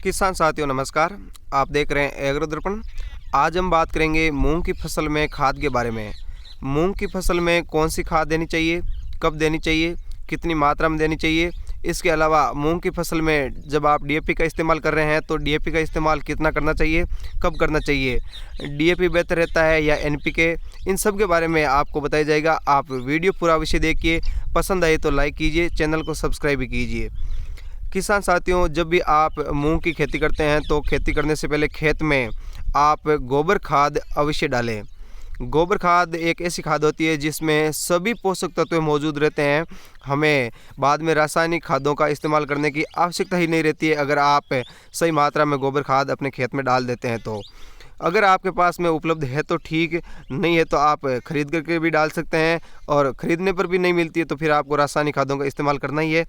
किसान साथियों नमस्कार। आप देख रहे हैं एग्रो दर्पण। आज हम बात करेंगे मूंग की फसल में खाद के बारे में। मूंग की फसल में कौन सी खाद देनी चाहिए, कब देनी चाहिए, कितनी मात्रा में देनी चाहिए। इसके अलावा मूंग की फसल में जब आप डीएपी का इस्तेमाल कर रहे हैं तो डीएपी का इस्तेमाल कितना करना चाहिए, कब करना चाहिए, डीएपी बेहतर रहता है या एनपीके, इन सब के बारे में आपको बताया जाएगा। आप वीडियो पूरा विषय देखिए, पसंद आए तो लाइक कीजिए, चैनल को सब्सक्राइब भी कीजिए। किसान साथियों, जब भी आप मूंग की खेती करते हैं तो खेती करने से पहले खेत में आप गोबर खाद अवश्य डालें। गोबर खाद एक ऐसी खाद होती है जिसमें सभी पोषक तत्व मौजूद रहते हैं। हमें बाद में रासायनिक खादों का इस्तेमाल करने की आवश्यकता ही नहीं रहती है अगर आप सही मात्रा में गोबर खाद अपने खेत में डाल देते हैं तो। अगर आपके पास में उपलब्ध है तो ठीक, नहीं है तो आप खरीद करके भी डाल सकते हैं, और ख़रीदने पर भी नहीं मिलती है तो फिर आपको रासायनिक खादों का इस्तेमाल करना ही है।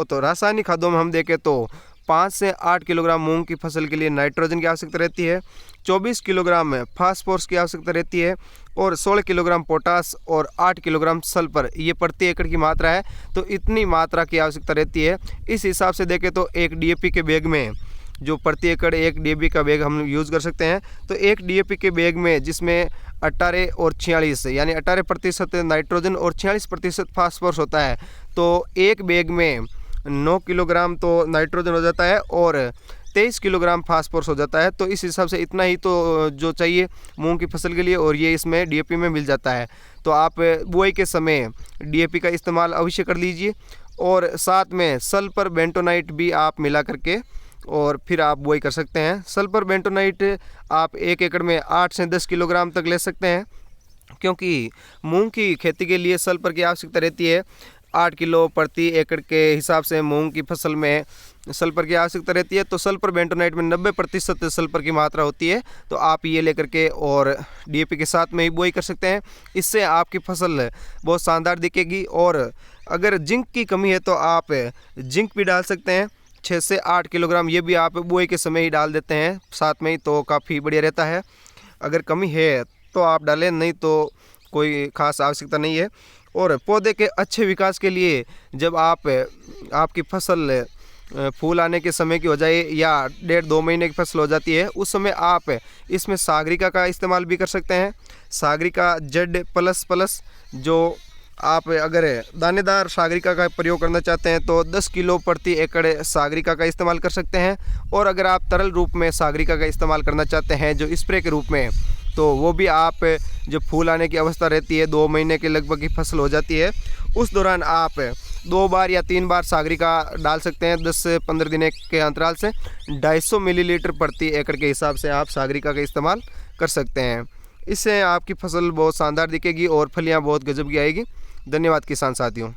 तो रासायनिक खादों में हम देखें तो 5 से 8 किलोग्राम मूंग की फसल के लिए नाइट्रोजन की आवश्यकता रहती है, 24 किलोग्राम फास्फोरस की आवश्यकता रहती है, और 16 किलोग्राम पोटास और 8 किलोग्राम सल्फर, ये प्रति एकड़ की मात्रा है। तो इतनी मात्रा की आवश्यकता रहती है। इस हिसाब से देखें तो एक डीएपी के बैग में जो प्रति एकड़ एक डीएपी का बैग हम यूज़ कर सकते हैं, तो एक डीएपी के बैग में जिसमें 18 और 46 यानी 18% नाइट्रोजन और 46% फास्फोरस होता है, तो एक बैग में 9 किलोग्राम तो नाइट्रोजन हो जाता है और 23 किलोग्राम फास्फोरस हो जाता है। तो इस हिसाब से इतना ही तो जो चाहिए मूंग की फसल के लिए, और ये इसमें डीएपी में मिल जाता है। तो आप बुआई के समय डीएपी का इस्तेमाल अवश्य कर लीजिए, और साथ में सल्फर बेंटोनाइट भी आप मिला करके और फिर आप बुआई कर सकते हैं। सल्फर बेंटोनाइट आप एक एकड़ में 8 से 10 किलोग्राम तक ले सकते हैं, क्योंकि मूंग की खेती के लिए सल्फर की आवश्यकता रहती है। 8 किलो प्रति एकड़ के हिसाब से मूंग की फसल में सल्फर की आवश्यकता रहती है। तो सल्फर बेंटोनाइट में 90% सल्फर की मात्रा होती है। तो आप ये लेकर के और डीएपी के साथ में ही बुआई कर सकते हैं। इससे आपकी फसल बहुत शानदार दिखेगी। और अगर जिंक की कमी है तो आप जिंक भी डाल सकते हैं, 6 से 8 किलोग्राम, ये भी आप बुआई के समय ही डाल देते हैं साथ में ही, तो काफ़ी बढ़िया रहता है। अगर कमी है तो आप डालें, नहीं तो कोई ख़ास आवश्यकता नहीं है। और पौधे के अच्छे विकास के लिए जब आपकी फसल फूल आने के समय की हो जाए या 1.5-2 महीने की फसल हो जाती है, उस समय आप इसमें सागरिका का इस्तेमाल भी कर सकते हैं। सागरिका Z++ जो आप अगर दानेदार सागरिका का प्रयोग करना चाहते हैं तो 10 किलो प्रति एकड़ सागरिका का इस्तेमाल कर सकते हैं। और अगर आप तरल रूप में सागरिका का इस्तेमाल करना चाहते हैं जो स्प्रे के रूप में, तो वो भी आप जब फूल आने की अवस्था रहती है, 2 महीने के लगभग की फसल हो जाती है, उस दौरान आप 2 बार या 3 बार सागरिका डाल सकते हैं। 10 से 15 दिन के अंतराल से 250 मिलीलीटर प्रति एकड़ के हिसाब से आप सागरिका का इस्तेमाल कर सकते हैं। इससे आपकी फसल बहुत शानदार दिखेगी और फलियां बहुत गजब की आएगी। धन्यवाद किसान साथियों।